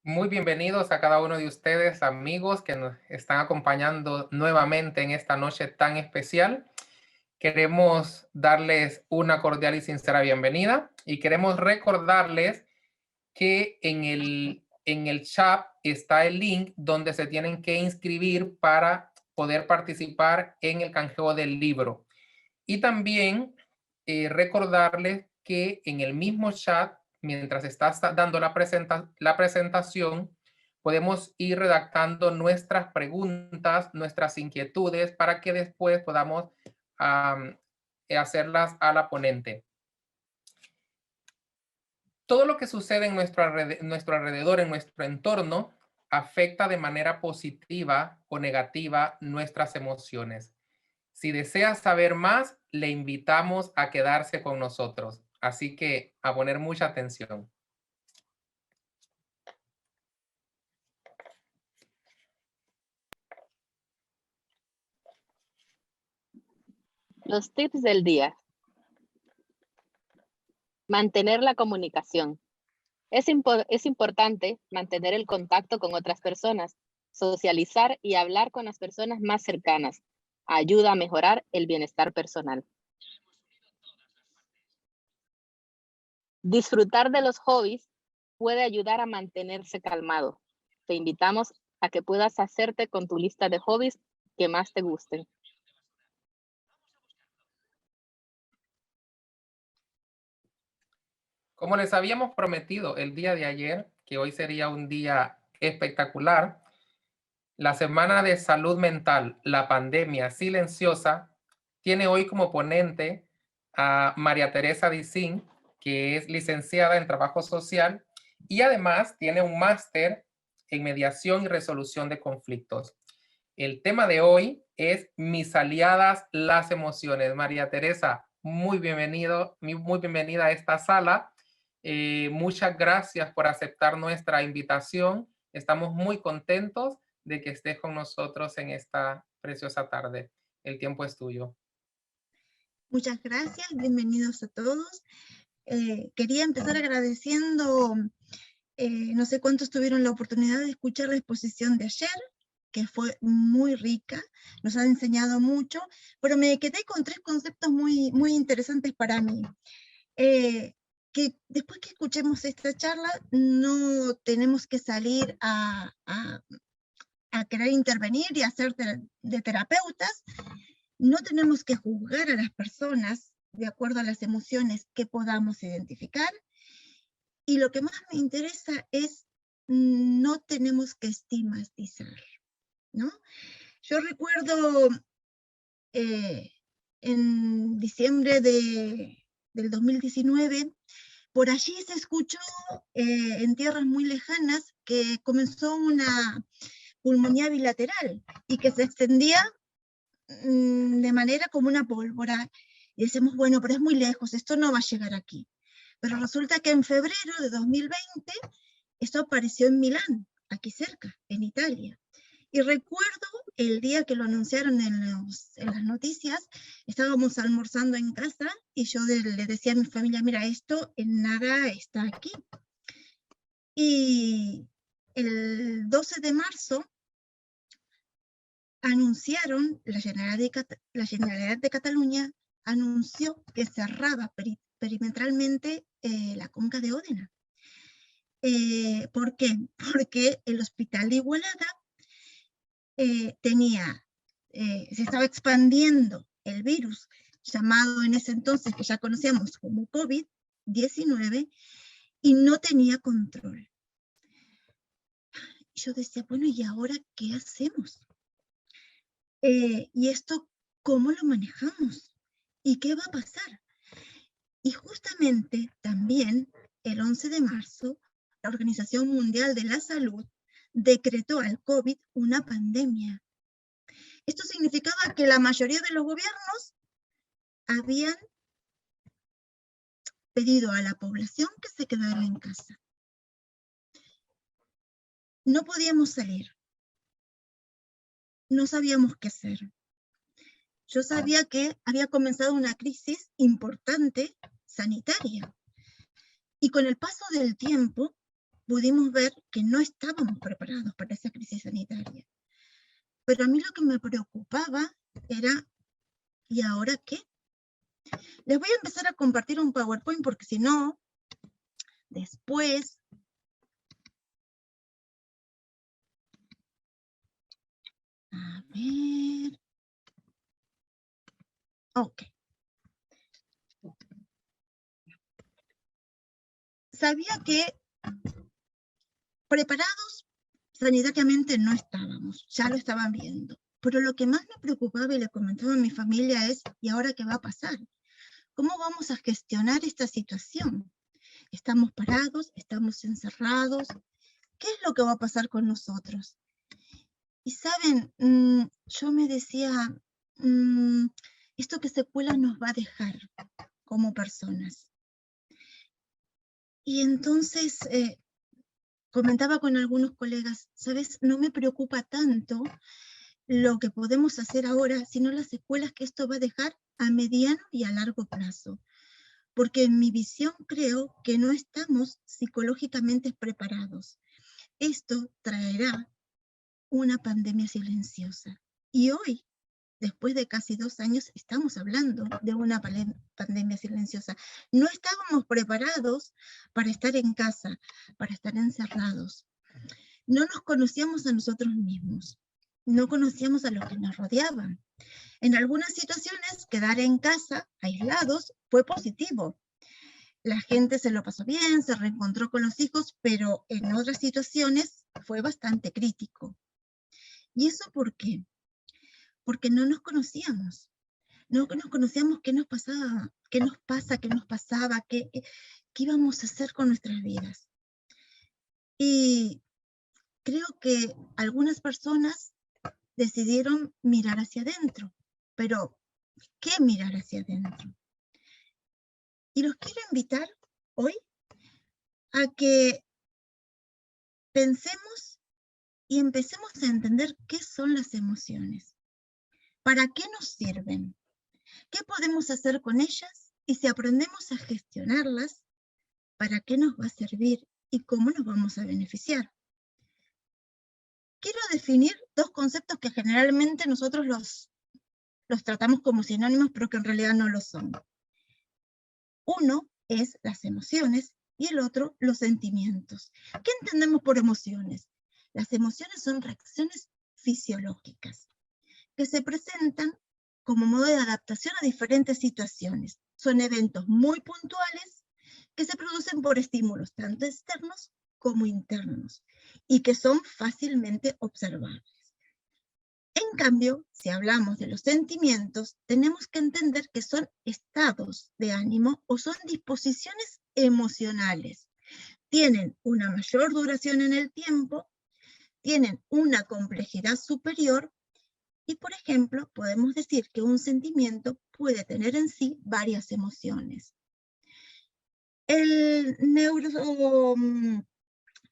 Muy bienvenidos a cada uno de ustedes, amigos que nos están acompañando nuevamente en esta noche tan especial. Queremos darles una cordial y sincera bienvenida y queremos recordarles que en el chat está el link donde se tienen que inscribir para poder participar en el canjeo del libro. Y también recordarles que en el mismo chat, mientras estás dando la presentación, podemos ir redactando nuestras preguntas, nuestras inquietudes, para que después podamos hacerlas a la ponente. Todo lo que sucede en nuestro alrededor, en nuestro entorno, afecta de manera positiva o negativa nuestras emociones. Si desea saber más, le invitamos a quedarse con nosotros. Así que a poner mucha atención. Los tips del día. Mantener la comunicación. Es importante mantener el contacto con otras personas, socializar y hablar con las personas más cercanas. Ayuda a mejorar el bienestar personal. Disfrutar de los hobbies puede ayudar a mantenerse calmado. Te invitamos a que puedas hacerte con tu lista de hobbies que más te gusten. Como les habíamos prometido el día de ayer, que hoy sería un día espectacular, la Semana de Salud Mental, la pandemia silenciosa, tiene hoy como ponente a María Teresa Dicín, que es licenciada en Trabajo Social y además tiene un máster en Mediación y Resolución de Conflictos. El tema de hoy es Mis aliadas, las emociones. María Teresa, muy bienvenida a esta sala. Muchas gracias por aceptar nuestra invitación. Estamos muy contentos de que estés con nosotros en esta preciosa tarde. El tiempo es tuyo. Muchas gracias, bienvenidos a todos. Quería empezar agradeciendo, no sé cuántos tuvieron la oportunidad de escuchar la exposición de ayer, que fue muy rica, nos ha enseñado mucho, pero me quedé con tres conceptos muy interesantes para mí. Que después que escuchemos esta charla, no tenemos que salir a querer intervenir y hacer de terapeutas. No tenemos que juzgar a las personas de acuerdo a las emociones que podamos identificar. Y lo que más me interesa es, no tenemos que estigmatizar, ¿no? Yo recuerdo en diciembre del 2019, por allí se escuchó en tierras muy lejanas que comenzó una pulmonía bilateral y que se extendía de manera como una pólvora, y decimos, bueno, pero es muy lejos, esto no va a llegar aquí. Pero resulta que en febrero de 2020, esto apareció en Milán, aquí cerca, en Italia. Y recuerdo el día que lo anunciaron en las noticias, estábamos almorzando en casa y yo le decía a mi familia, mira, esto en nada está aquí. Y el 12 de marzo anunciaron, la Generalidad de Cataluña anunció que cerraba perimetralmente la conca de Òdena. ¿Por qué? Porque el hospital de Igualada se estaba expandiendo el virus llamado en ese entonces, que ya conocíamos como COVID-19, y no tenía control. Yo decía, bueno, ¿y ahora qué hacemos? ¿Y esto cómo lo manejamos? ¿Y qué va a pasar? Y justamente también el 11 de marzo, la Organización Mundial de la Salud decretó al COVID una pandemia. Esto significaba que la mayoría de los gobiernos habían pedido a la población que se quedara en casa. No podíamos salir. No sabíamos qué hacer. Yo sabía que había comenzado una crisis importante sanitaria. Y con el paso del tiempo pudimos ver que no estábamos preparados para esa crisis sanitaria. Pero a mí lo que me preocupaba era, ¿y ahora qué? Les voy a empezar a compartir un PowerPoint porque si no, después... A ver... Ok. Sabía que preparados sanitariamente no estábamos, ya lo estaban viendo. Pero lo que más me preocupaba y le comentaba a mi familia es, ¿y ahora qué va a pasar? ¿Cómo vamos a gestionar esta situación? Estamos parados, estamos encerrados. ¿Qué es lo que va a pasar con nosotros? Y saben, yo me decía, ¿esto qué secuela nos va a dejar como personas? Y entonces comentaba con algunos colegas, ¿sabes? No me preocupa tanto lo que podemos hacer ahora, sino las secuelas que esto va a dejar a mediano y a largo plazo. Porque en mi visión creo que no estamos psicológicamente preparados. Esto traerá una pandemia silenciosa. Y hoy, después de casi 2 años, estamos hablando de una pandemia silenciosa. No estábamos preparados para estar en casa, para estar encerrados. No nos conocíamos a nosotros mismos. No conocíamos a los que nos rodeaban. En algunas situaciones, quedar en casa, aislados, fue positivo. La gente se lo pasó bien, se reencontró con los hijos, pero en otras situaciones fue bastante crítico. ¿Y eso por qué? Porque no nos conocíamos. No nos conocíamos qué nos pasaba, qué nos pasaba, qué íbamos a hacer con nuestras vidas. Y creo que algunas personas decidieron mirar hacia adentro, pero ¿qué mirar hacia adentro? Y los quiero invitar hoy a que pensemos y empecemos a entender qué son las emociones, para qué nos sirven, qué podemos hacer con ellas y si aprendemos a gestionarlas, para qué nos va a servir y cómo nos vamos a beneficiar. Quiero definir 2 conceptos que generalmente nosotros los tratamos como sinónimos, pero que en realidad no lo son. Uno es las emociones y el otro los sentimientos. ¿Qué entendemos por emociones? Las emociones son reacciones fisiológicas que se presentan como modo de adaptación a diferentes situaciones. Son eventos muy puntuales que se producen por estímulos tanto externos como internos y que son fácilmente observables. En cambio, si hablamos de los sentimientos, tenemos que entender que son estados de ánimo o son disposiciones emocionales. Tienen una mayor duración en el tiempo, tienen una complejidad superior y, por ejemplo, podemos decir que un sentimiento puede tener en sí varias emociones. El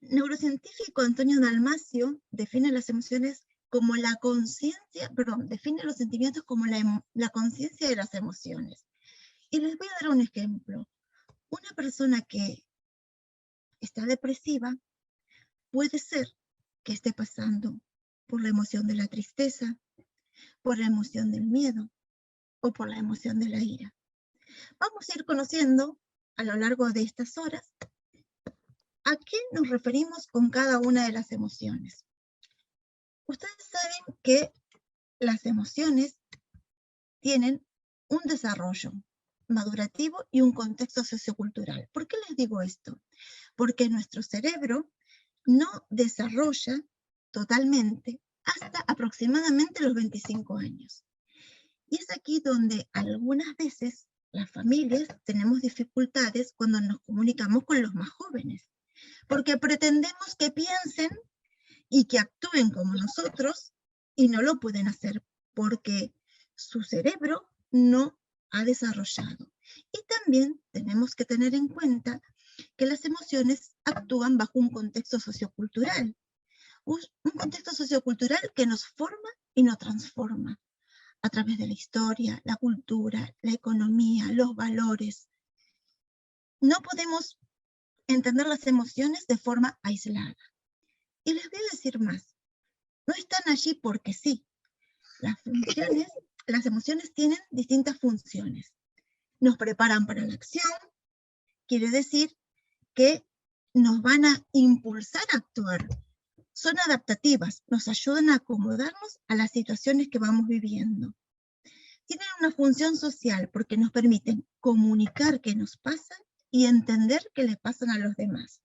neurocientífico Antonio Dalmacio define las emociones como la conciencia, perdón, define los sentimientos como la conciencia de las emociones. Y les voy a dar un ejemplo. Una persona que está depresiva puede ser que esté pasando por la emoción de la tristeza, por la emoción del miedo o por la emoción de la ira. Vamos a ir conociendo a lo largo de estas horas a qué nos referimos con cada una de las emociones. Ustedes saben que las emociones tienen un desarrollo madurativo y un contexto sociocultural. ¿Por qué les digo esto? Porque nuestro cerebro no desarrolla totalmente hasta aproximadamente los 25 años. Y es aquí donde algunas veces las familias tenemos dificultades cuando nos comunicamos con los más jóvenes, porque pretendemos que piensen y que actúen como nosotros y no lo pueden hacer porque su cerebro no ha desarrollado. Y también tenemos que tener en cuenta que las emociones actúan bajo un contexto sociocultural, un contexto sociocultural que nos forma y nos transforma a través de la historia, la cultura, la economía, los valores. No podemos entender las emociones de forma aislada. Y les voy a decir más, no están allí porque sí. Las emociones tienen distintas funciones. Nos preparan para la acción, quiere decir que nos van a impulsar a actuar. Son adaptativas, nos ayudan a acomodarnos a las situaciones que vamos viviendo. Tienen una función social porque nos permiten comunicar qué nos pasa y entender qué le pasan a los demás.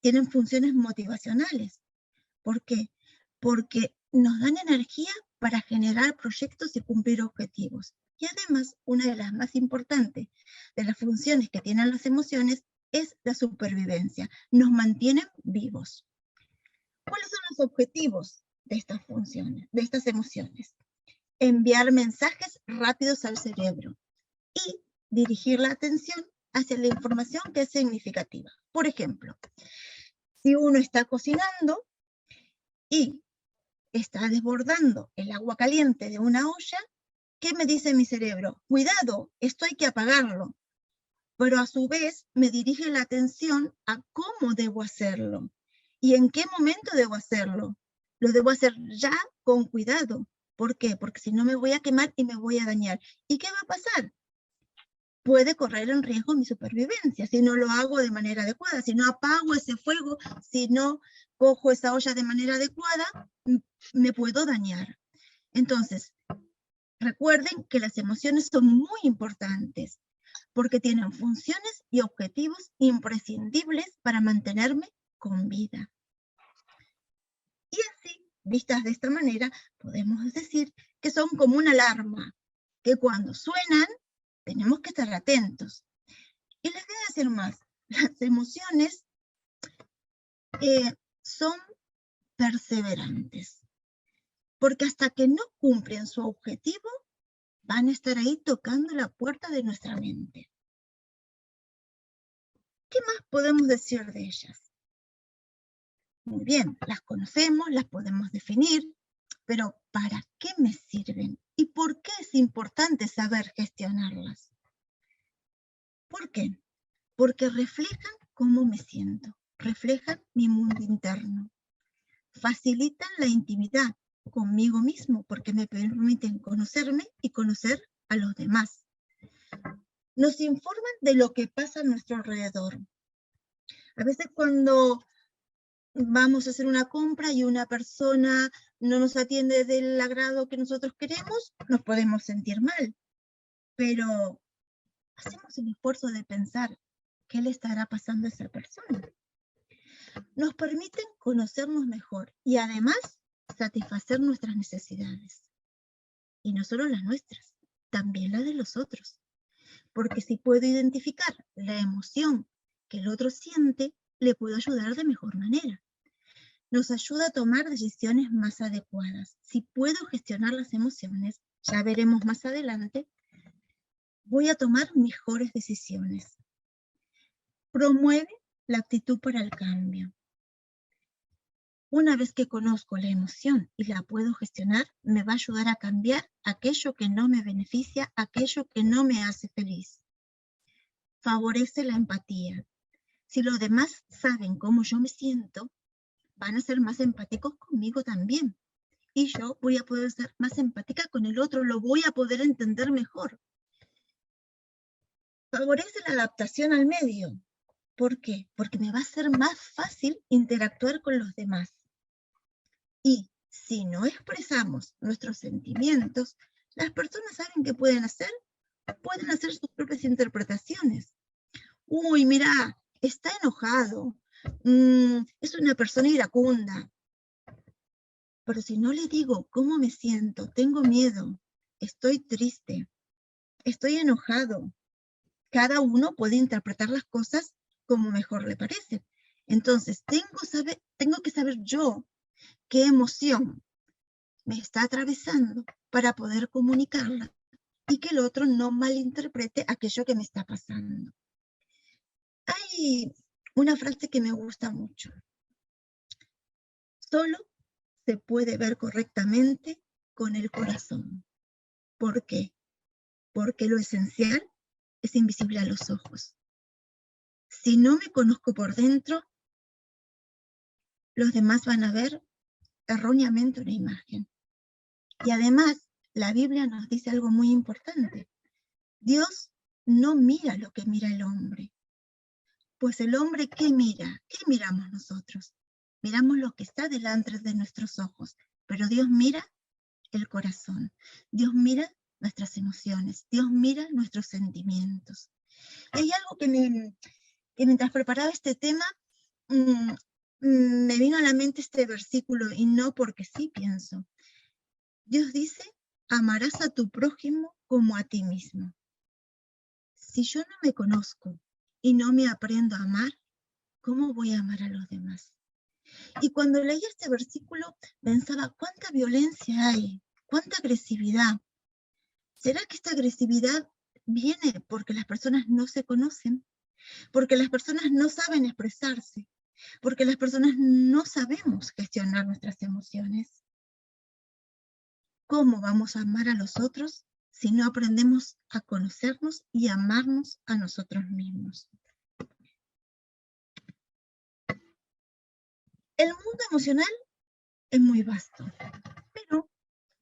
Tienen funciones motivacionales. ¿Por qué? Porque nos dan energía para generar proyectos y cumplir objetivos. Y además, una de las más importantes de las funciones que tienen las emociones es la supervivencia. Nos mantienen vivos. ¿Cuáles son los objetivos de estas funciones, de estas emociones? Enviar mensajes rápidos al cerebro y dirigir la atención hacia la información que es significativa. Por ejemplo, si uno está cocinando y está desbordando el agua caliente de una olla, ¿qué me dice mi cerebro? Cuidado, esto hay que apagarlo. Pero a su vez me dirige la atención a cómo debo hacerlo y en qué momento debo hacerlo. Lo debo hacer ya con cuidado. ¿Por qué? Porque si no me voy a quemar y me voy a dañar. ¿Y qué va a pasar? Puede correr en riesgo mi supervivencia si no lo hago de manera adecuada, si no apago ese fuego, si no cojo esa olla de manera adecuada, me puedo dañar. Entonces, recuerden que las emociones son muy importantes porque tienen funciones y objetivos imprescindibles para mantenerme con vida. Y así, vistas de esta manera, podemos decir que son como una alarma, que cuando suenan, tenemos que estar atentos. Y les voy a decir más, las emociones son perseverantes, porque hasta que no cumplen su objetivo, van a estar ahí tocando la puerta de nuestra mente. ¿Qué más podemos decir de ellas? Muy bien, las conocemos, las podemos definir, pero ¿para qué me sirven? ¿Y por qué es importante saber gestionarlas? ¿Por qué? Porque reflejan cómo me siento, reflejan mi mundo interno, facilitan la intimidad conmigo mismo porque me permiten conocerme y conocer a los demás. Nos informan de lo que pasa a nuestro alrededor. A veces cuando vamos a hacer una compra y una persona no nos atiende del agrado que nosotros queremos, nos podemos sentir mal. Pero hacemos el esfuerzo de pensar qué le estará pasando a esa persona. Nos permiten conocernos mejor y además satisfacer nuestras necesidades. Y no solo las nuestras, también las de los otros. Porque si puedo identificar la emoción que el otro siente, le puedo ayudar de mejor manera. Nos ayuda a tomar decisiones más adecuadas. Si puedo gestionar las emociones, ya veremos más adelante, voy a tomar mejores decisiones. Promueve la actitud para el cambio. Una vez que conozco la emoción y la puedo gestionar, me va a ayudar a cambiar aquello que no me beneficia, aquello que no me hace feliz. Favorece la empatía. Si los demás saben cómo yo me siento, van a ser más empáticos conmigo también. Y yo voy a poder ser más empática con el otro, lo voy a poder entender mejor. Favorece la adaptación al medio. ¿Por qué? Porque me va a ser más fácil interactuar con los demás. Y si no expresamos nuestros sentimientos, las personas saben qué pueden hacer sus propias interpretaciones. Uy, mira, está enojado, es una persona iracunda. Pero si no le digo cómo me siento, tengo miedo, estoy triste, estoy enojado, cada uno puede interpretar las cosas como mejor le parece. Entonces, tengo que saber yo qué emoción me está atravesando para poder comunicarla y que el otro no malinterprete aquello que me está pasando. Hay una frase que me gusta mucho. Solo se puede ver correctamente con el corazón. ¿Por qué? Porque lo esencial es invisible a los ojos. Si no me conozco por dentro, los demás van a ver erróneamente una imagen. Y además, la Biblia nos dice algo muy importante. Dios no mira lo que mira el hombre. Pues el hombre, ¿qué mira? ¿Qué miramos nosotros? Miramos lo que está delante de nuestros ojos, pero Dios mira el corazón. Dios mira nuestras emociones. Dios mira nuestros sentimientos. Y hay algo que mientras preparaba este tema, me vino a la mente este versículo, y no porque sí pienso. Dios dice, amarás a tu prójimo como a ti mismo. Si yo no me conozco y no me aprendo a amar, ¿cómo voy a amar a los demás? Y cuando leí este versículo, pensaba, ¿cuánta violencia hay? ¿Cuánta agresividad? ¿Será que esta agresividad viene porque las personas no se conocen? Porque las personas no saben expresarse, porque las personas no sabemos gestionar nuestras emociones. ¿Cómo vamos a amar a los otros si no aprendemos a conocernos y amarnos a nosotros mismos? El mundo emocional es muy vasto, pero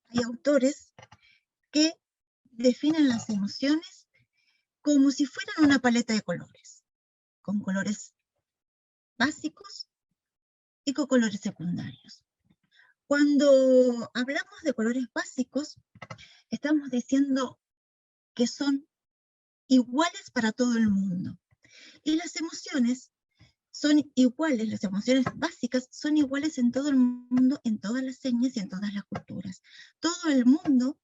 hay autores que definen las emociones como si fueran una paleta de colores, con colores básicos y con colores secundarios. Cuando hablamos de colores básicos, estamos diciendo que son iguales para todo el mundo. Y las emociones son iguales, las emociones básicas son iguales en todo el mundo, en todas las señas y en todas las culturas. Todo el mundo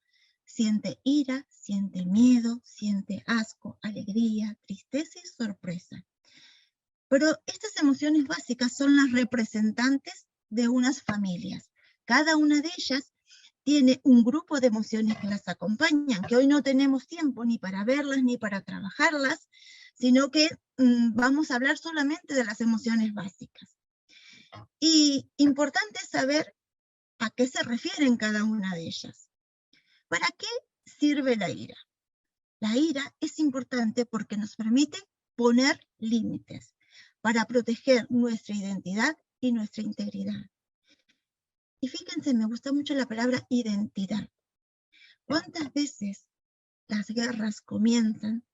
siente ira, siente miedo, siente asco, alegría, tristeza y sorpresa. Pero estas emociones básicas son las representantes de unas familias. Cada una de ellas tiene un grupo de emociones que las acompañan, que hoy no tenemos tiempo ni para verlas ni para trabajarlas, sino que vamos a hablar solamente de las emociones básicas. Y importante saber a qué se refieren cada una de ellas. ¿Para qué sirve la ira? La ira es importante porque nos permite poner límites para proteger nuestra identidad y nuestra integridad. Y fíjense, me gusta mucho la palabra identidad. ¿Cuántas veces las guerras comienzan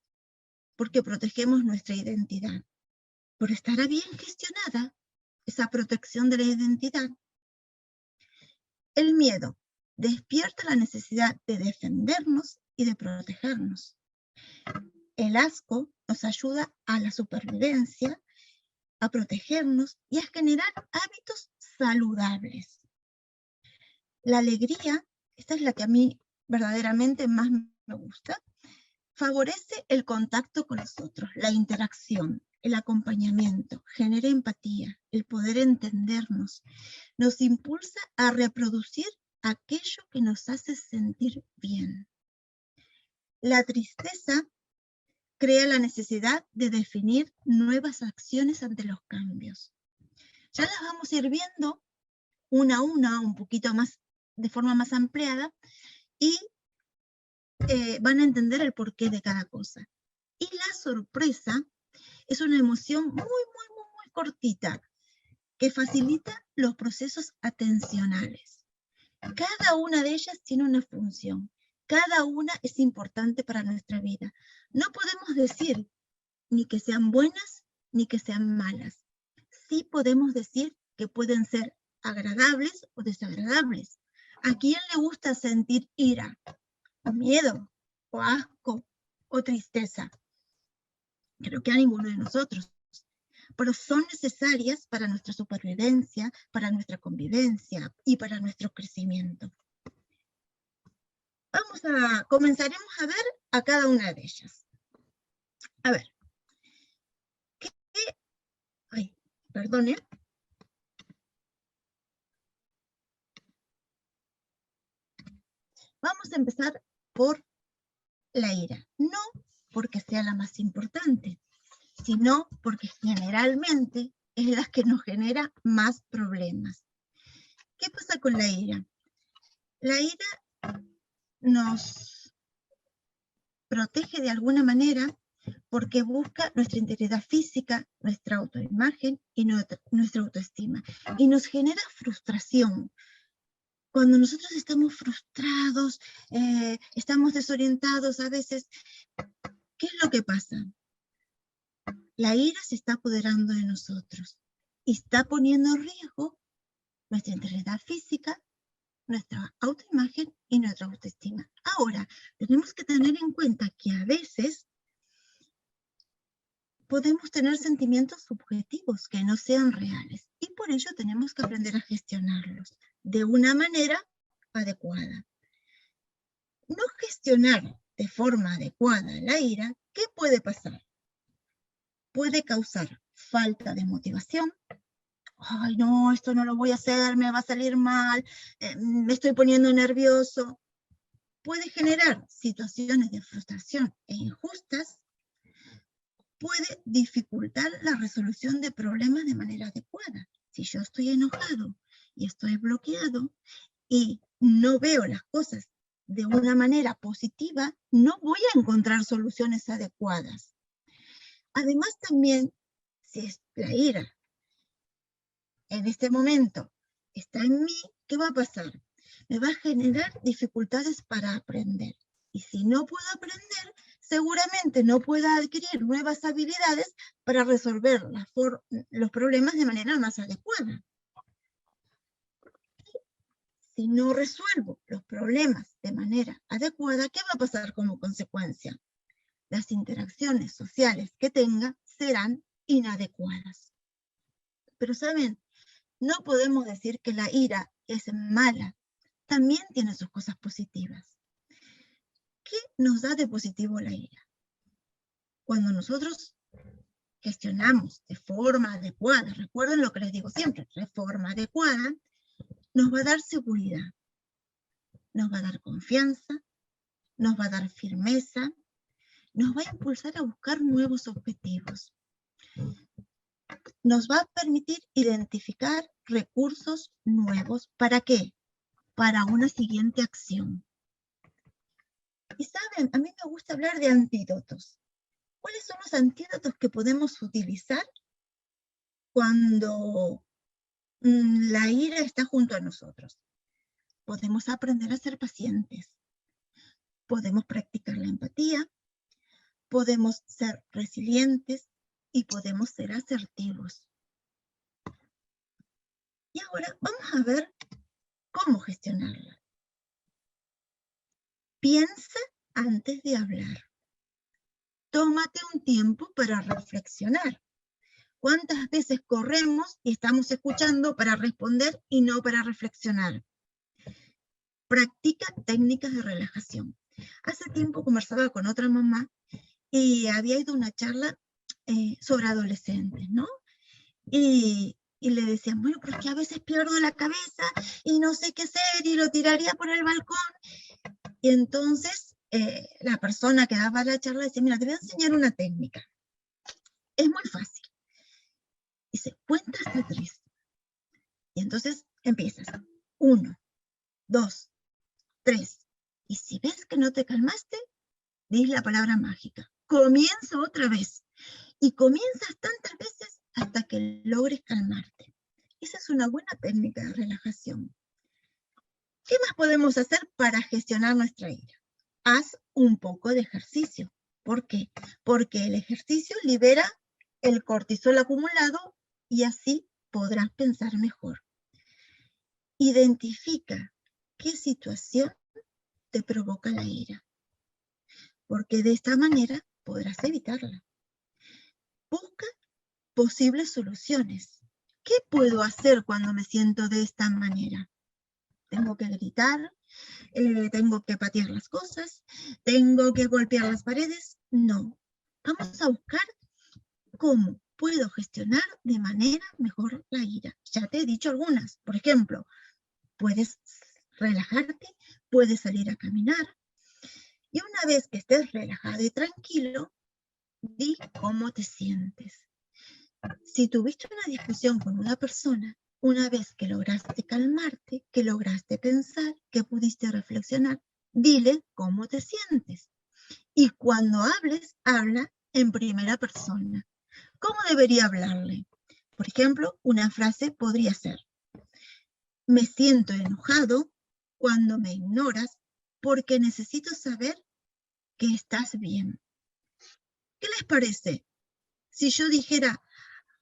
porque protegemos nuestra identidad? Pero estará bien gestionada esa protección de la identidad. El miedo despierta la necesidad de defendernos y de protegernos. El asco nos ayuda a la supervivencia, a protegernos y a generar hábitos saludables. La alegría, esta es la que a mí verdaderamente más me gusta, favorece el contacto con los otros, la interacción, el acompañamiento, genera empatía, el poder entendernos, nos impulsa a reproducir aquello que nos hace sentir bien. La tristeza crea la necesidad de definir nuevas acciones ante los cambios. Ya las vamos a ir viendo una a una, un poquito más, de forma más ampliada, y van a entender el porqué de cada cosa. Y la sorpresa es una emoción muy cortita, que facilita los procesos atencionales. Cada una de ellas tiene una función. Cada una es importante para nuestra vida. No podemos decir ni que sean buenas ni que sean malas. Sí podemos decir que pueden ser agradables o desagradables. ¿A quién le gusta sentir ira, o miedo, o asco, o tristeza? Creo que a ninguno de nosotros. Pero son necesarias para nuestra supervivencia, para nuestra convivencia y para nuestro crecimiento. Comenzaremos a ver a cada una de ellas. A ver. Perdone. Vamos a empezar por la ira. No porque sea la más importante, sino porque generalmente es la que nos genera más problemas. ¿Qué pasa con la ira? La ira nos protege de alguna manera porque busca nuestra integridad física, nuestra autoimagen y nuestra autoestima. Y nos genera frustración. Cuando nosotros estamos frustrados, estamos desorientados a veces, ¿qué es lo que pasa? La ira se está apoderando de nosotros y está poniendo en riesgo nuestra integridad física, nuestra autoimagen y nuestra autoestima. Ahora, tenemos que tener en cuenta que a veces podemos tener sentimientos subjetivos que no sean reales y por ello tenemos que aprender a gestionarlos de una manera adecuada. No gestionar de forma adecuada la ira, ¿qué puede pasar? Puede causar falta de motivación. Ay, no, esto no lo voy a hacer, me va a salir mal, me estoy poniendo nervioso. Puede generar situaciones de frustración e injustas. Puede dificultar la resolución de problemas de manera adecuada. Si yo estoy enojado y estoy bloqueado y no veo las cosas de una manera positiva, no voy a encontrar soluciones adecuadas. Además también, si la ira en este momento está en mí, ¿qué va a pasar? Me va a generar dificultades para aprender. Y si no puedo aprender, seguramente no pueda adquirir nuevas habilidades para resolver los problemas de manera más adecuada. Si no resuelvo los problemas de manera adecuada, ¿qué va a pasar como consecuencia? Las interacciones sociales que tenga serán inadecuadas. Pero ¿saben? No podemos decir que la ira es mala. También tiene sus cosas positivas. ¿Qué nos da de positivo la ira? Cuando nosotros gestionamos de forma adecuada, recuerden lo que les digo siempre, de forma adecuada, nos va a dar seguridad, nos va a dar confianza, nos va a dar firmeza, nos va a impulsar a buscar nuevos objetivos. Nos va a permitir identificar recursos nuevos. ¿Para qué? Para una siguiente acción. Y saben, a mí me gusta hablar de antídotos. ¿Cuáles son los antídotos que podemos utilizar cuando la ira está junto a nosotros? Podemos aprender a ser pacientes. Podemos practicar la empatía. Podemos ser resilientes y podemos ser asertivos. Y ahora vamos a ver cómo gestionarla. Piensa antes de hablar. Tómate un tiempo para reflexionar. ¿Cuántas veces corremos y estamos escuchando para responder y no para reflexionar? Practica técnicas de relajación. Hace tiempo conversaba con otra mamá y había ido a una charla sobre adolescentes, ¿no? Y le decían, bueno, pero es que a veces pierdo la cabeza y no sé qué hacer y lo tiraría por el balcón. Y entonces la persona que daba la charla decía, mira, te voy a enseñar una técnica. Es muy fácil. Dice, cuenta hasta 3. Y entonces Empiezas. 1, 2, 3. Y si ves que no te calmaste, dis la palabra mágica. Comienza otra vez. Y comienzas tantas veces hasta que logres calmarte. Esa es una buena técnica de relajación. ¿Qué más podemos hacer para gestionar nuestra ira? Haz un poco de ejercicio. ¿Por qué? Porque el ejercicio libera el cortisol acumulado y así podrás pensar mejor. Identifica qué situación te provoca la ira, porque de esta manera podrás evitarla. Busca posibles soluciones. ¿Qué puedo hacer cuando me siento de esta manera? ¿Tengo que gritar? ¿Tengo que patear las cosas? ¿Tengo que golpear las paredes? No. Vamos a buscar cómo puedo gestionar de manera mejor la ira. Ya te he dicho algunas. Por ejemplo, puedes relajarte, puedes salir a caminar. Y una vez que estés relajado y tranquilo, di cómo te sientes. Si tuviste una discusión con una persona, una vez que lograste calmarte, que lograste pensar, que pudiste reflexionar, dile cómo te sientes. Y cuando hables, habla en primera persona. ¿Cómo debería hablarle? Por ejemplo, una frase podría ser: me siento enojado cuando me ignoras porque necesito saber que estás bien. ¿Qué les parece si yo dijera: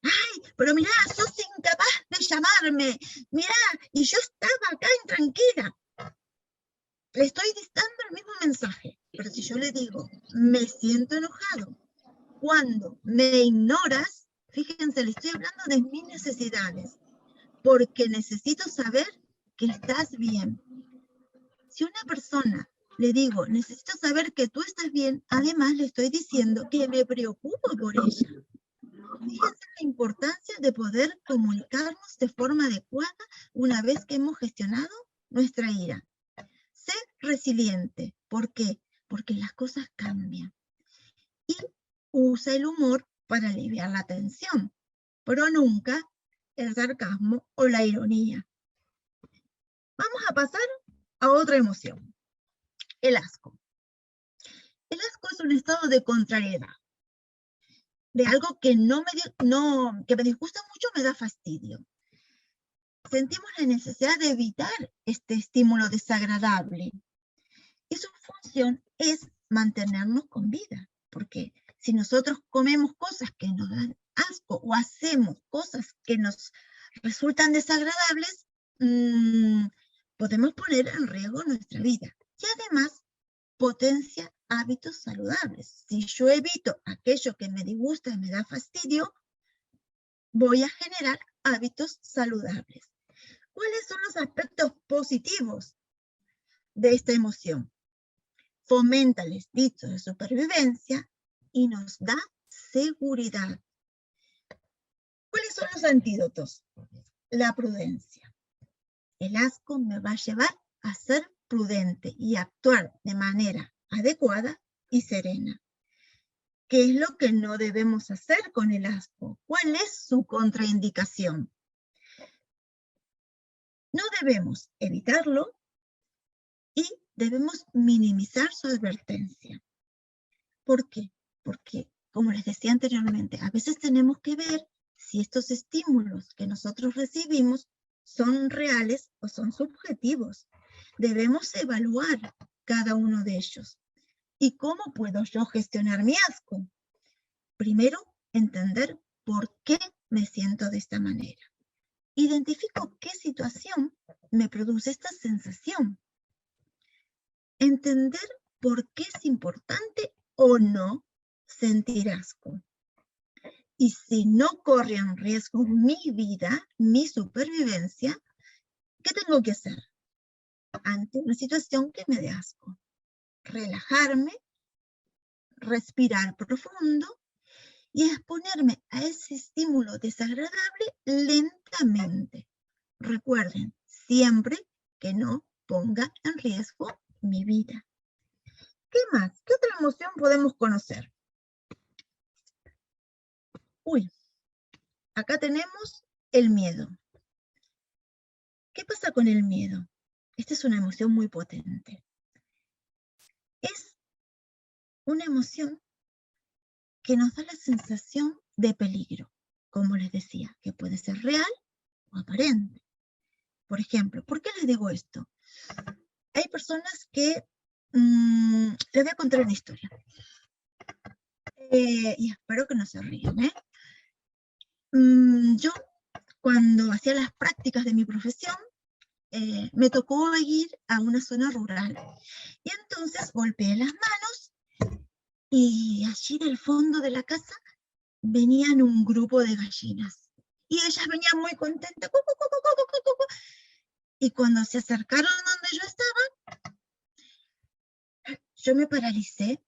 ay, pero mirá, sos incapaz de llamarme, mirá, y yo estaba acá intranquila? Le estoy dando el mismo mensaje, pero si yo le digo: me siento enojado cuando me ignoras, fíjense, le estoy hablando de mis necesidades, porque necesito saber que estás bien. Si a una persona le digo: necesito saber que tú estás bien, además le estoy diciendo que me preocupo por ella. Fíjense la importancia de poder comunicarnos de forma adecuada una vez que hemos gestionado nuestra ira. Sé resiliente. ¿Por qué? Porque las cosas cambian. Y usa el humor para aliviar la tensión, pero nunca el sarcasmo o la ironía. Vamos a pasar a otra emoción, el asco. El asco es un estado de contrariedad, de algo que que me disgusta mucho, me da fastidio. Sentimos la necesidad de evitar este estímulo desagradable. Y su función es mantenernos con vida, porque si nosotros comemos cosas que nos dan asco o hacemos cosas que nos resultan desagradables, podemos poner en riesgo nuestra vida. Y además, potencia hábitos saludables. Si yo evito aquello que me disgusta y me da fastidio, voy a generar hábitos saludables. ¿Cuáles son los aspectos positivos de esta emoción? Fomenta el instinto de supervivencia y nos da seguridad. ¿Cuáles son los antídotos? La prudencia. El asco me va a llevar a ser prudente y actuar de manera adecuada y serena. ¿Qué es lo que no debemos hacer con el asco? ¿Cuál es su contraindicación? No debemos evitarlo y debemos minimizar su advertencia. ¿Por qué? Porque, como les decía anteriormente, a veces tenemos que ver si estos estímulos que nosotros recibimos son reales o son subjetivos. Debemos evaluar cada uno de ellos. ¿Y cómo puedo yo gestionar mi asco? Primero, entender por qué me siento de esta manera. Identifico qué situación me produce esta sensación. Entender por qué es importante o no sentir asco. Y si no corre en riesgo mi vida, mi supervivencia, ¿qué tengo que hacer ante una situación que me dé asco? Relajarme, respirar profundo y exponerme a ese estímulo desagradable lentamente. Recuerden, siempre que no ponga en riesgo mi vida. ¿Qué más? ¿Qué otra emoción podemos conocer? Uy, acá tenemos el miedo. ¿Qué pasa con el miedo? Esta es una emoción muy potente. Es una emoción que nos da la sensación de peligro, como les decía, que puede ser real o aparente. Por ejemplo, ¿por qué les digo esto? Hay personas que, les voy a contar una historia, y espero que no se rían, Yo, cuando hacía las prácticas de mi profesión, me tocó ir a una zona rural, y entonces golpeé las manos, y allí del fondo de la casa venían un grupo de gallinas, y ellas venían muy contentas, cu, cu, cu, cu, cu, cu, cu, cu. Y cuando se acercaron donde yo estaba, yo me paralicé.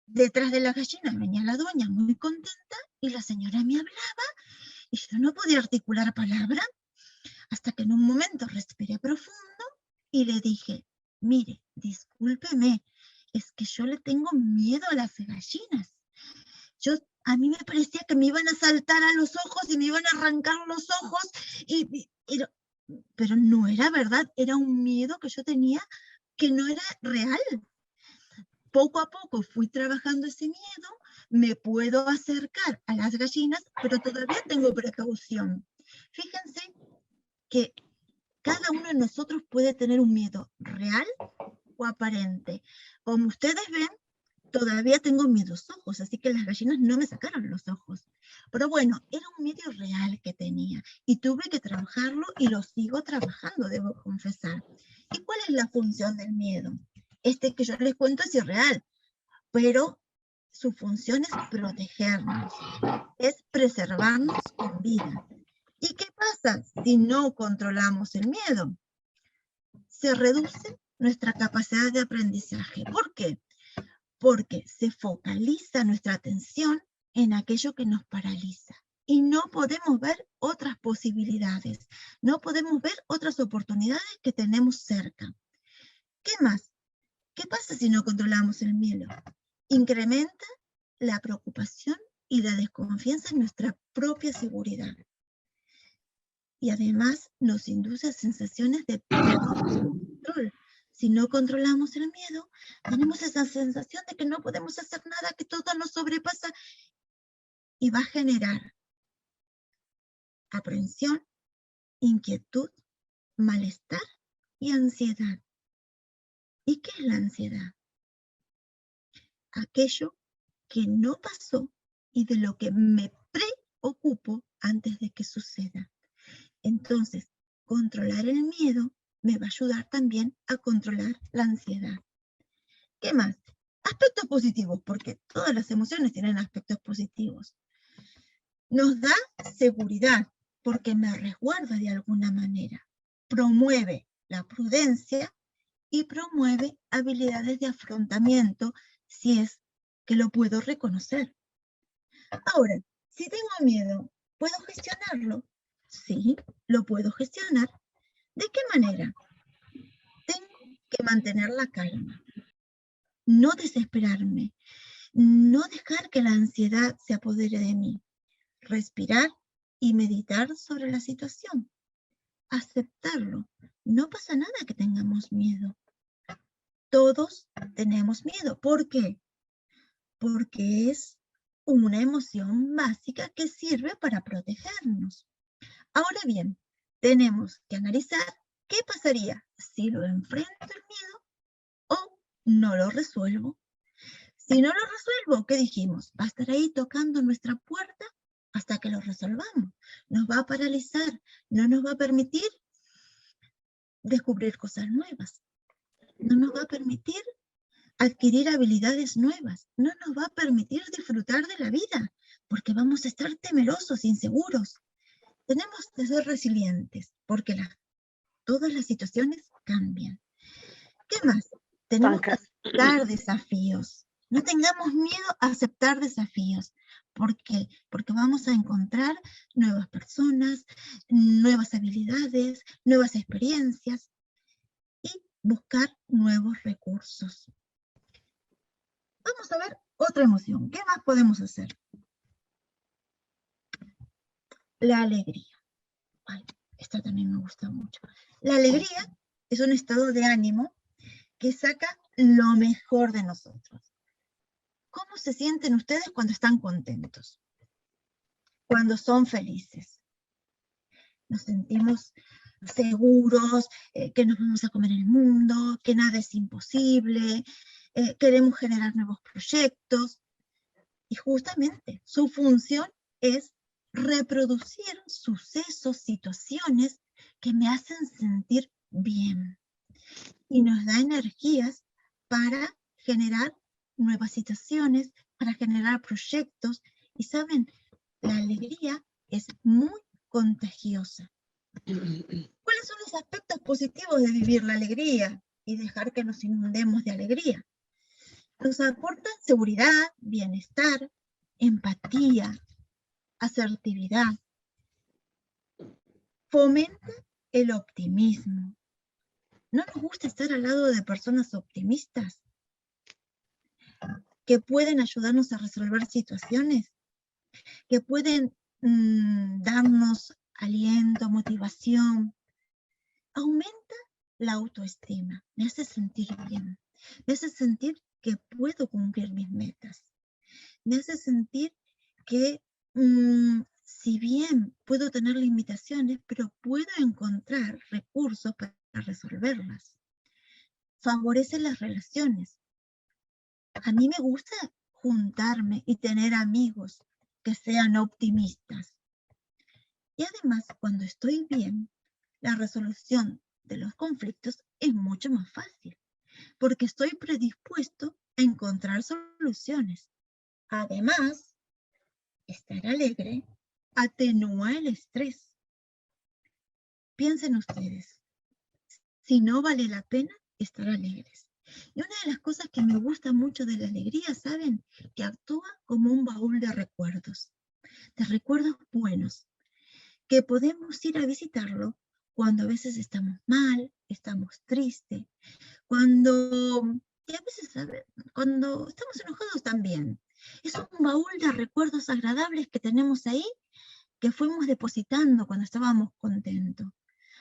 Detrás de la gallina venía la dueña muy contenta y la señora me hablaba y yo no podía articular palabra hasta que en un momento respiré profundo y le dije, mire, discúlpeme, es que yo le tengo miedo a las gallinas. A mí me parecía que me iban a saltar a los ojos y me iban a arrancar los ojos, pero no era verdad, era un miedo que yo tenía que no era real. Poco a poco fui trabajando ese miedo, me puedo acercar a las gallinas, pero todavía tengo precaución. Fíjense que cada uno de nosotros puede tener un miedo real o aparente. Como ustedes ven, todavía tengo mis 2 ojos, así que las gallinas no me sacaron los ojos. Pero bueno, era un miedo real que tenía y tuve que trabajarlo y lo sigo trabajando, debo confesar. ¿Y cuál es la función del miedo? Este que yo les cuento es irreal, pero su función es protegernos, es preservarnos con vida. ¿Y qué pasa si no controlamos el miedo? Se reduce nuestra capacidad de aprendizaje. ¿Por qué? Porque se focaliza nuestra atención en aquello que nos paraliza y no podemos ver otras posibilidades, no podemos ver otras oportunidades que tenemos cerca. ¿Qué más? ¿Qué pasa si no controlamos el miedo? Incrementa la preocupación y la desconfianza en nuestra propia seguridad. Y además nos induce a sensaciones de control. Si no controlamos el miedo, tenemos esa sensación de que no podemos hacer nada, que todo nos sobrepasa y va a generar aprensión, inquietud, malestar y ansiedad. ¿Y qué es la ansiedad? Aquello que no pasó y de lo que me preocupo antes de que suceda. Entonces, controlar el miedo me va a ayudar también a controlar la ansiedad. ¿Qué más? Aspectos positivos, porque todas las emociones tienen aspectos positivos. Nos da seguridad, porque me resguarda de alguna manera. Promueve la prudencia y promueve habilidades de afrontamiento, si es que lo puedo reconocer. Ahora, si tengo miedo, ¿puedo gestionarlo? Sí, lo puedo gestionar. ¿De qué manera? Tengo que mantener la calma, no desesperarme, no dejar que la ansiedad se apodere de mí, respirar y meditar sobre la situación, aceptarlo. No pasa nada que tengamos miedo. Todos tenemos miedo. ¿Por qué? Porque es una emoción básica que sirve para protegernos. Ahora bien, tenemos que analizar qué pasaría si lo enfrento el miedo o no lo resuelvo. Si no lo resuelvo, ¿qué dijimos? Va a estar ahí tocando nuestra puerta hasta que lo resolvamos. Nos va a paralizar, no nos va a permitir descubrir cosas nuevas. No nos va a permitir adquirir habilidades nuevas. No nos va a permitir disfrutar de la vida, porque vamos a estar temerosos, inseguros. Tenemos que ser resilientes, porque todas las situaciones cambian. ¿Qué más? Tenemos que aceptar desafíos. No tengamos miedo a aceptar desafíos. ¿Por qué? Porque vamos a encontrar nuevas personas, nuevas habilidades, nuevas experiencias y buscar nuevos recursos. Vamos a ver otra emoción. ¿Qué más podemos hacer? La alegría. Ay, Esta también me gusta mucho. La alegría es un estado de ánimo que saca lo mejor de nosotros. ¿Cómo se sienten ustedes cuando están contentos? Cuando son felices. Nos sentimos seguros, que nos vamos a comer el mundo, que nada es imposible, queremos generar nuevos proyectos. Y justamente su función es reproducir sucesos, situaciones que me hacen sentir bien. Y nos da energías para generar nuevas situaciones, para generar proyectos. Y saben, la alegría es muy contagiosa. ¿Cuáles son los aspectos positivos de vivir la alegría y dejar que nos inundemos de alegría? Nos aporta seguridad, bienestar, empatía, asertividad. Fomenta el optimismo. ¿No nos gusta estar al lado de personas optimistas que pueden ayudarnos a resolver situaciones, que pueden darnos aliento, motivación? Aumenta la autoestima, me hace sentir bien, me hace sentir que puedo cumplir mis metas, me hace sentir que si bien puedo tener limitaciones, pero puedo encontrar recursos para resolverlas. Favorece las relaciones. A mí me gusta juntarme y tener amigos que sean optimistas. Y además, cuando estoy bien, la resolución de los conflictos es mucho más fácil, porque estoy predispuesto a encontrar soluciones. Además, estar alegre atenúa el estrés. Piensen ustedes, si no vale la pena estar alegres. Y una de las cosas que me gusta mucho de la alegría, ¿saben? Que actúa como un baúl de recuerdos buenos, que podemos ir a visitarlo cuando a veces estamos mal, estamos tristes, y a veces, ¿saben? Cuando estamos enojados también. Es un baúl de recuerdos agradables que tenemos ahí, que fuimos depositando cuando estábamos contentos.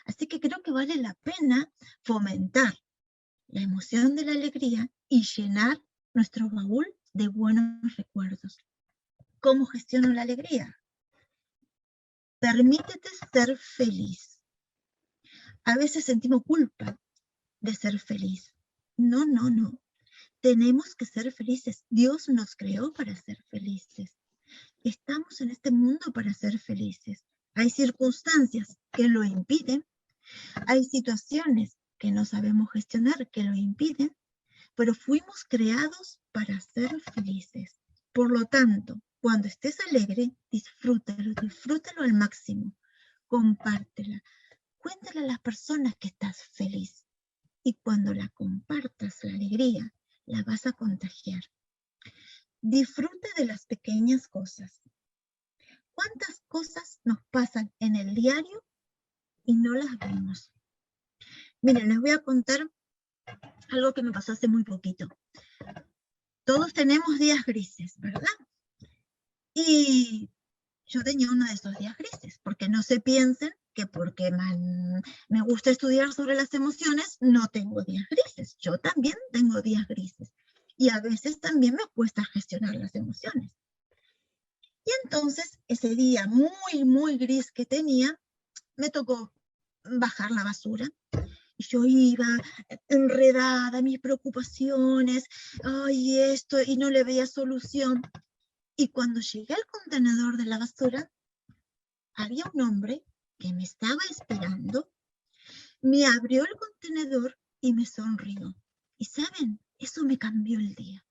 Así que creo que vale la pena fomentar la emoción de la alegría y llenar nuestro baúl de buenos recuerdos. ¿Cómo gestiono la alegría? Permítete ser feliz. A veces sentimos culpa de ser feliz. No, no, no. Tenemos que ser felices. Dios nos creó para ser felices. Estamos en este mundo para ser felices. Hay circunstancias que lo impiden. Hay situaciones que no sabemos gestionar que lo impiden, pero fuimos creados para ser felices. Por lo tanto, cuando estés alegre, disfrútalo al máximo. Compártela. Cuéntale a las personas que estás feliz. Y cuando la compartas, la alegría, la vas a contagiar. Disfruta de las pequeñas cosas. ¿Cuántas cosas nos pasan en el diario y no las vemos? Miren, les voy a contar algo que me pasó hace muy poquito. Todos tenemos días grises, ¿verdad? Y yo tenía uno de esos días grises, porque no se piensen que porque me gusta estudiar sobre las emociones, no tengo días grises. Yo también tengo días grises. Y a veces también me cuesta gestionar las emociones. Y entonces, ese día muy, muy gris que tenía, me tocó bajar la basura. Y yo iba enredada, mis preocupaciones, ay, esto, y no le veía solución. Y cuando llegué al contenedor de la basura, había un hombre que me estaba esperando, me abrió el contenedor y me sonrió. Y ¿saben? Eso me cambió el día.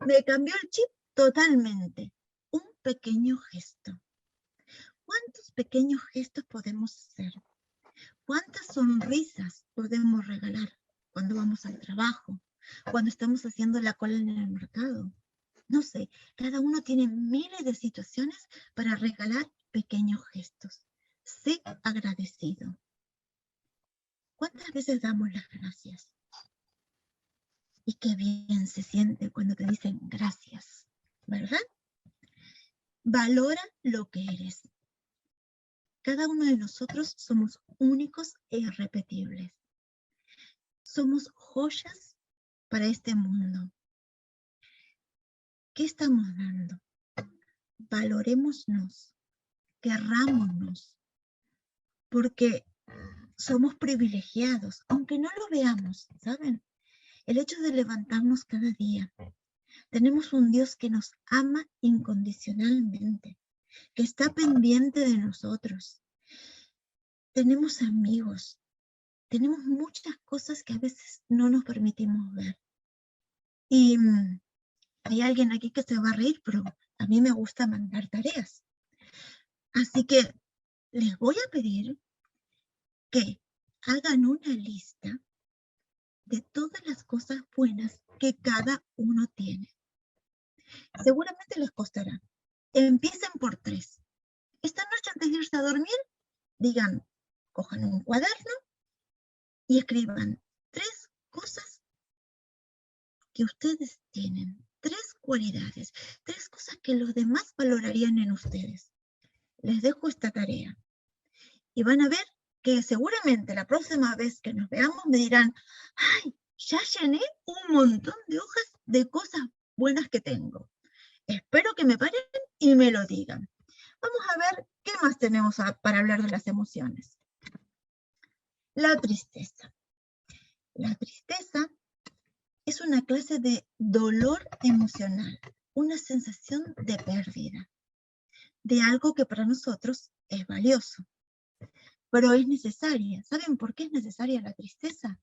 Me cambió el chip totalmente. Un pequeño gesto. ¿Cuántos pequeños gestos podemos hacer? ¿Cuántas sonrisas podemos regalar cuando vamos al trabajo? Cuando estamos haciendo la cola en el mercado. No sé, cada uno tiene miles de situaciones para regalar pequeños gestos. Sé agradecido. ¿Cuántas veces damos las gracias? Y qué bien se siente cuando te dicen gracias, ¿verdad? Valora lo que eres. cada uno de nosotros somos únicos e irrepetibles. Somos joyas para este mundo. ¿Qué estamos dando? Valorémonos, querrámonos, porque somos privilegiados, aunque no lo veamos, ¿saben? El hecho de levantarnos cada día. Tenemos un Dios que nos ama incondicionalmente, que está pendiente de nosotros. Tenemos amigos, tenemos muchas cosas que a veces no nos permitimos ver. Y hay alguien aquí que se va a reír, pero a mí me gusta mandar tareas. Así que les voy a pedir que hagan una lista de todas las cosas buenas que cada uno tiene. Seguramente les costará. Empiecen por 3. Esta noche antes de irse a dormir, digan, cojan un cuaderno y escriban 3 cosas que ustedes tienen, 3 cualidades, 3 cosas que los demás valorarían en ustedes. Les dejo esta tarea y van a ver que seguramente la próxima vez que nos veamos me dirán, ay, ya llené un montón de hojas de cosas buenas que tengo. Espero que me paren y me lo digan. Vamos a ver qué más tenemos para hablar de las emociones. La tristeza. La tristeza es una clase de dolor emocional, una sensación de pérdida, de algo que para nosotros es valioso, pero es necesaria. ¿Saben por qué es necesaria la tristeza?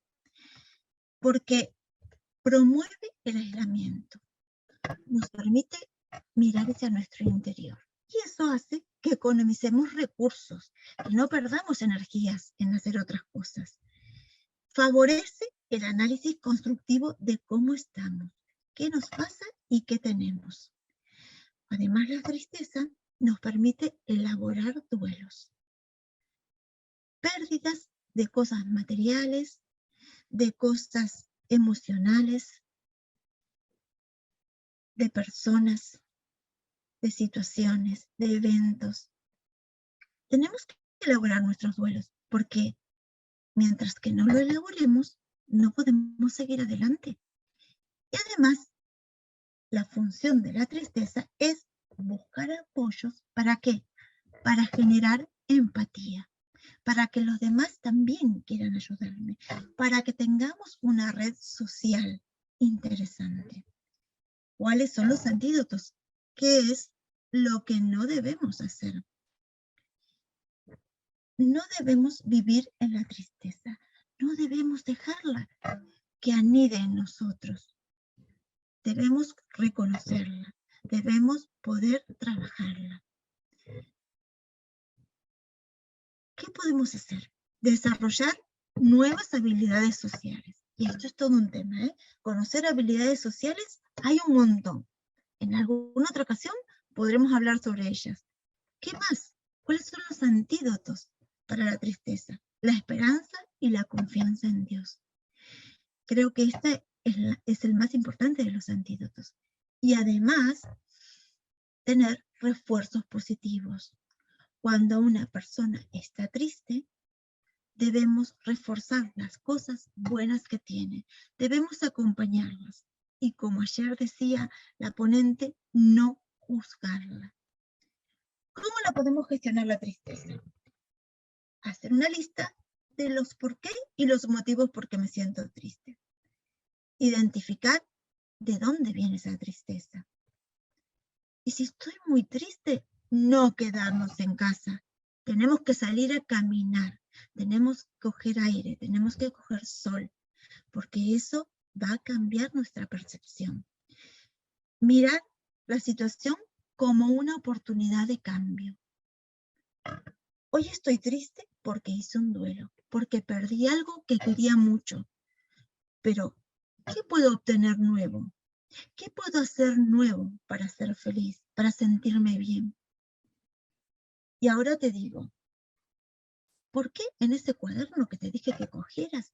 Porque promueve el aislamiento, nos permite mirar hacia nuestro interior. Y eso hace que economicemos recursos, que no perdamos energías en hacer otras cosas. Favorece el análisis constructivo de cómo estamos, qué nos pasa y qué tenemos. Además, la tristeza nos permite elaborar duelos. Pérdidas de cosas materiales, de cosas emocionales, de personas, de situaciones, de eventos. Tenemos que elaborar nuestros duelos, porque mientras que no lo elaboremos, no podemos seguir adelante. Y además, la función de la tristeza es buscar apoyos. ¿Para qué? Para generar empatía, para que los demás también quieran ayudarme, para que tengamos una red social interesante. ¿Cuáles son los antídotos? ¿Qué es lo que no debemos hacer? No debemos vivir en la tristeza, no debemos dejarla que anide en nosotros. Debemos reconocerla, debemos poder trabajarla. ¿Qué podemos hacer? Desarrollar nuevas habilidades sociales. Y esto es todo un tema, ¿eh? Conocer habilidades sociales hay un montón. En alguna otra ocasión podremos hablar sobre ellas. ¿Qué más? ¿Cuáles son los antídotos para la tristeza? La esperanza y la confianza en Dios. Creo que este es el más importante de los antídotos. Y además, tener refuerzos positivos. Cuando una persona está triste, debemos reforzar las cosas buenas que tiene. Debemos acompañarlas. Y como ayer decía la ponente, no juzgarla. ¿Cómo la podemos gestionar la tristeza? Hacer una lista de los por qué y los motivos por qué me siento triste. Identificar de dónde viene esa tristeza. Y si estoy muy triste, no quedarnos en casa. Tenemos que salir a caminar, tenemos que coger aire, tenemos que coger sol, porque eso va a cambiar nuestra percepción. Mirar la situación como una oportunidad de cambio. Hoy estoy triste porque hice un duelo, porque perdí algo que quería mucho. Pero, ¿qué puedo obtener nuevo? ¿Qué puedo hacer nuevo para ser feliz, para sentirme bien? Y ahora te digo, ¿por qué en ese cuaderno que te dije que cogieras,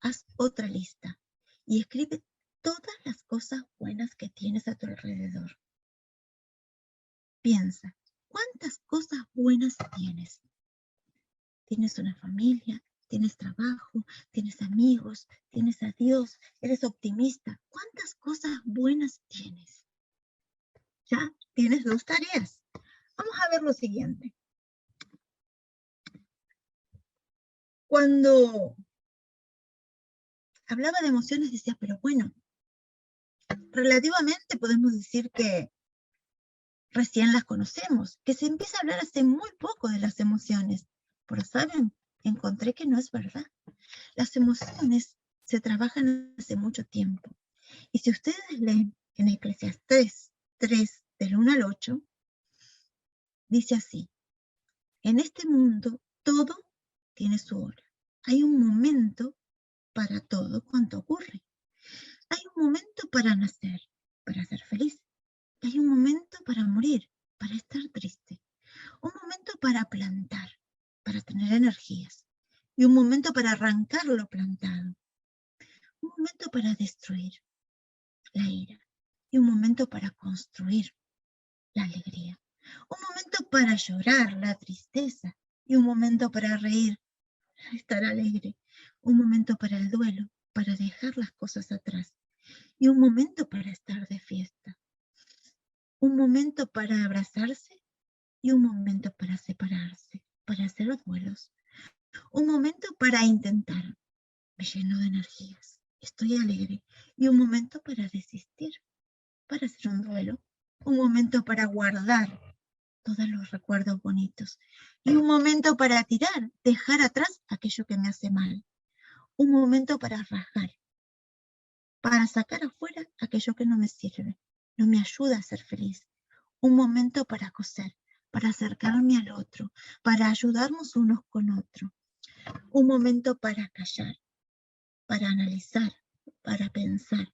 haz otra lista y escribe todas las cosas buenas que tienes a tu alrededor? Piensa, ¿cuántas cosas buenas tienes? tienes una familia, tienes trabajo, tienes amigos, tienes a Dios, eres optimista. ¿Cuántas cosas buenas tienes? Ya tienes 2 tareas. Vamos a ver lo siguiente. Cuando hablaba de emociones decía, pero bueno, relativamente podemos decir que recién las conocemos, que se empieza a hablar hace muy poco de las emociones. Pero ¿saben? Encontré que no es verdad. Las emociones se trabajan hace mucho tiempo. Y si ustedes leen en Eclesiastés 3, del 1 al 8, dice así, en este mundo todo tiene su hora. Hay un momento para todo cuanto ocurre. Hay un momento para nacer, para ser feliz. Hay un momento para morir, para estar triste. Un momento para plantar, para tener energías. Y un momento para arrancar lo plantado. Un momento para destruir la ira. Y un momento para construir la alegría. Un momento para llorar la tristeza. Y un momento para reír, estar alegre. Un momento para el duelo, para dejar las cosas atrás. Y un momento para estar de fiesta. Un momento para abrazarse y un momento para separarse, para hacer los duelos. Un momento para intentar. Me lleno de energías. Estoy alegre. Y un momento para desistir, para hacer un duelo. Un momento para guardar todos los recuerdos bonitos. Y un momento para tirar, dejar atrás aquello que me hace mal. Un momento para rajar, para sacar afuera aquello que no me sirve, no me ayuda a ser feliz. Un momento para coser, para acercarme al otro, para ayudarnos unos con otros. Un momento para callar, para analizar, para pensar,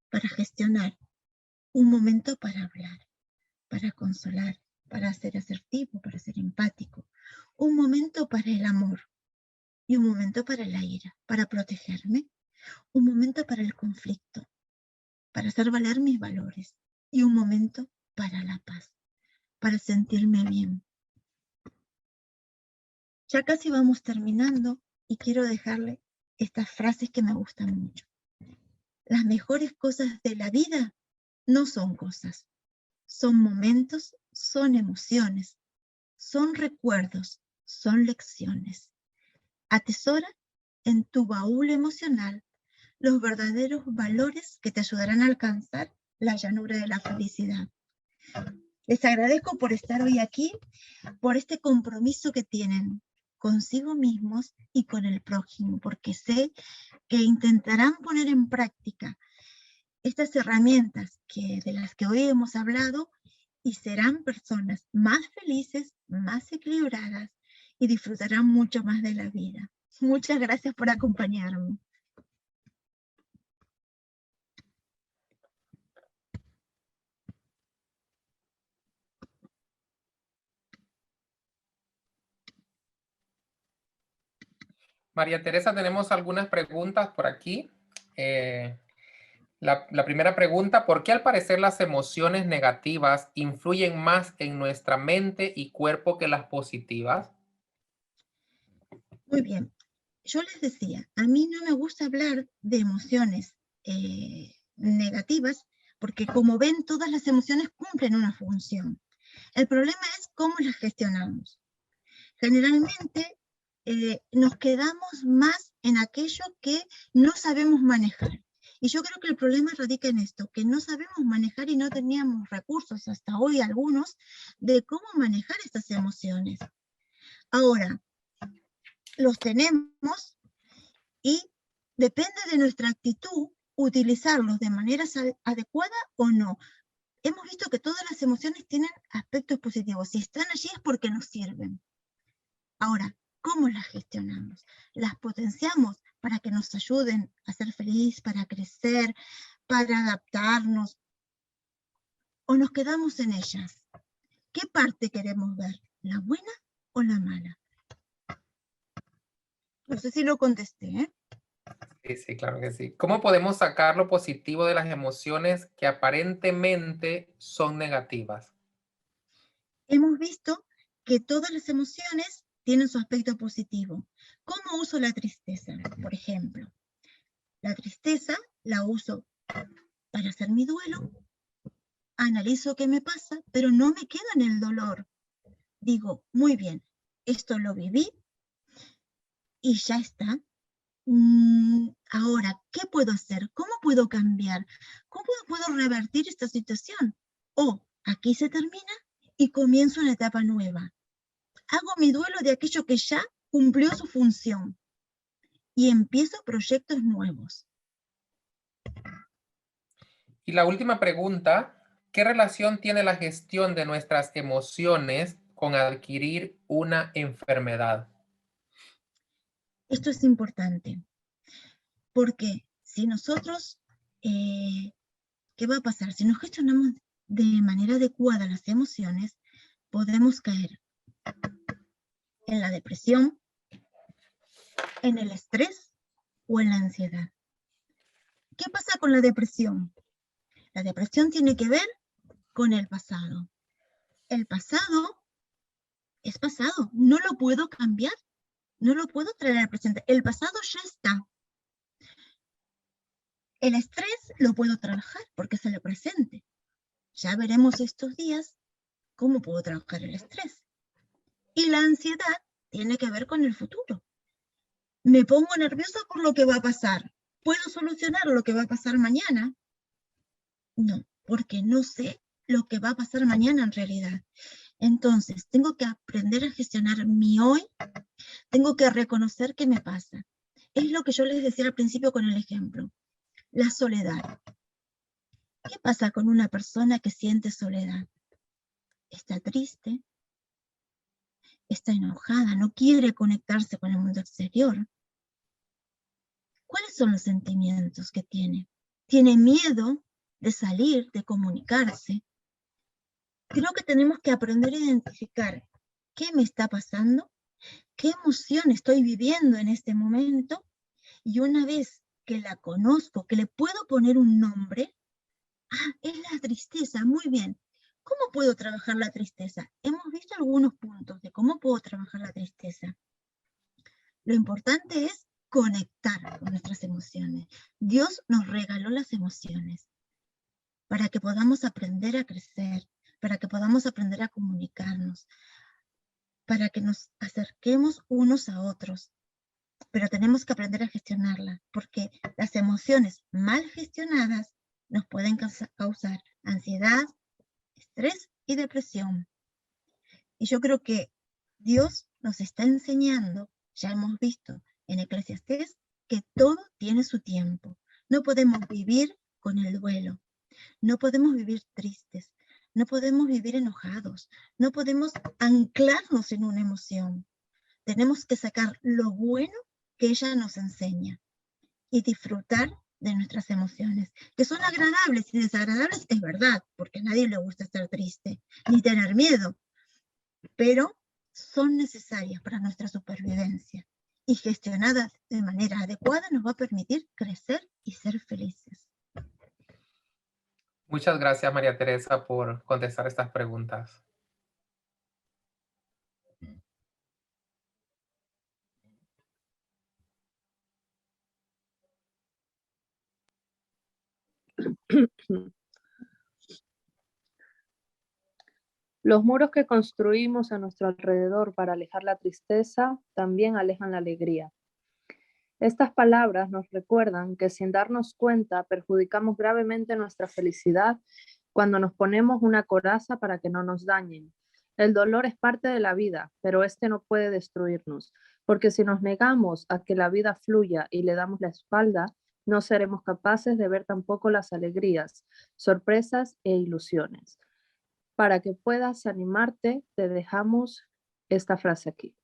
para gestionar. Un momento para hablar, para consolar, para ser asertivo, para ser empático. Un momento para el amor y un momento para la ira, para protegerme. Un momento para el conflicto, para hacer valer mis valores. Y un momento para la paz, para sentirme bien. Ya casi vamos terminando y quiero dejarle estas frases que me gustan mucho. Las mejores cosas de la vida no son cosas, son momentos, son emociones, son recuerdos, son lecciones. Atesora en tu baúl emocional los verdaderos valores que te ayudarán a alcanzar la llanura de la felicidad. Les agradezco por estar hoy aquí, por este compromiso que tienen consigo mismos y con el prójimo, porque sé que intentarán poner en práctica estas herramientas de las que hoy hemos hablado y serán personas más felices, más equilibradas y disfrutarán mucho más de la vida. Muchas gracias por acompañarme. María Teresa, tenemos algunas preguntas por aquí. La primera pregunta, ¿por qué al parecer las emociones negativas influyen más en nuestra mente y cuerpo que las positivas? Muy bien. Yo les decía, a mí no me gusta hablar de emociones negativas, porque como ven, todas las emociones cumplen una función. El problema es cómo las gestionamos. Generalmente nos quedamos más en aquello que no sabemos manejar. Y yo creo que el problema radica en esto, que no sabemos manejar y no teníamos recursos hasta hoy algunos de cómo manejar estas emociones. Ahora, los tenemos y depende de nuestra actitud utilizarlos de manera adecuada o no. Hemos visto que todas las emociones tienen aspectos positivos. Si están allí es porque nos sirven. Ahora, ¿cómo las gestionamos? ¿Las potenciamos para que nos ayuden a ser felices, para crecer, para adaptarnos? ¿O nos quedamos en ellas? ¿Qué parte queremos ver? ¿La buena o la mala? No sé si lo contesté, ¿eh? Sí, claro que sí. ¿Cómo podemos sacar lo positivo de las emociones que aparentemente son negativas? Hemos visto que todas las emociones tienen su aspecto positivo. ¿Cómo uso la tristeza? Por ejemplo, la tristeza la uso para hacer mi duelo, analizo qué me pasa, pero no me quedo en el dolor. Digo, muy bien, esto lo viví y ya está. Ahora, ¿qué puedo hacer? ¿Cómo puedo cambiar? ¿Cómo puedo revertir esta situación? Aquí se termina y comienzo una etapa nueva. Hago mi duelo de aquello que ya cumplió su función y empiezo proyectos nuevos. Y la última pregunta, ¿qué relación tiene la gestión de nuestras emociones con adquirir una enfermedad? Esto es importante, porque si nosotros, ¿qué va a pasar? Si nos gestionamos de manera adecuada las emociones, podemos caer en la depresión, en el estrés o en la ansiedad. ¿Qué pasa con la depresión? La depresión tiene que ver con el pasado. El pasado es pasado, no lo puedo cambiar, no lo puedo traer al presente. El pasado ya está. El estrés lo puedo trabajar porque es el presente. Ya veremos estos días cómo puedo trabajar el estrés. Y la ansiedad tiene que ver con el futuro. Me pongo nerviosa por lo que va a pasar. ¿Puedo solucionar lo que va a pasar mañana? No, porque no sé lo que va a pasar mañana en realidad. Entonces, tengo que aprender a gestionar mi hoy, tengo que reconocer qué me pasa. Es lo que yo les decía al principio con el ejemplo. La soledad. ¿Qué pasa con una persona que siente soledad? Está triste, está enojada, no quiere conectarse con el mundo exterior. ¿Cuáles son los sentimientos que tiene? Tiene miedo de salir, de comunicarse. Creo que tenemos que aprender a identificar qué me está pasando, qué emoción estoy viviendo en este momento, y una vez que la conozco, que le puedo poner un nombre, es la tristeza, muy bien. ¿Cómo puedo trabajar la tristeza? Hemos visto algunos puntos de cómo puedo trabajar la tristeza. Lo importante es conectar con nuestras emociones. Dios nos regaló las emociones para que podamos aprender a crecer, para que podamos aprender a comunicarnos, para que nos acerquemos unos a otros. Pero tenemos que aprender a gestionarla, porque las emociones mal gestionadas nos pueden causar ansiedad, estrés y depresión. Y yo creo que Dios nos está enseñando, ya hemos visto en Eclesiastés, que todo tiene su tiempo. No podemos vivir con el duelo, no podemos vivir tristes, no podemos vivir enojados, no podemos anclarnos en una emoción. Tenemos que sacar lo bueno que ella nos enseña y disfrutar de nuestras emociones, que son agradables y desagradables, es verdad, porque a nadie le gusta estar triste, ni tener miedo, pero son necesarias para nuestra supervivencia y gestionadas de manera adecuada nos va a permitir crecer y ser felices. Muchas gracias, María Teresa, por contestar estas preguntas. Los muros que construimos a nuestro alrededor para alejar la tristeza también alejan la alegría. Estas palabras nos recuerdan que sin darnos cuenta perjudicamos gravemente nuestra felicidad cuando nos ponemos una coraza para que no nos dañen. El dolor es parte de la vida, pero este no puede destruirnos, porque si nos negamos a que la vida fluya y le damos la espalda, no seremos capaces de ver tampoco las alegrías, sorpresas e ilusiones. Para que puedas animarte, te dejamos esta frase aquí.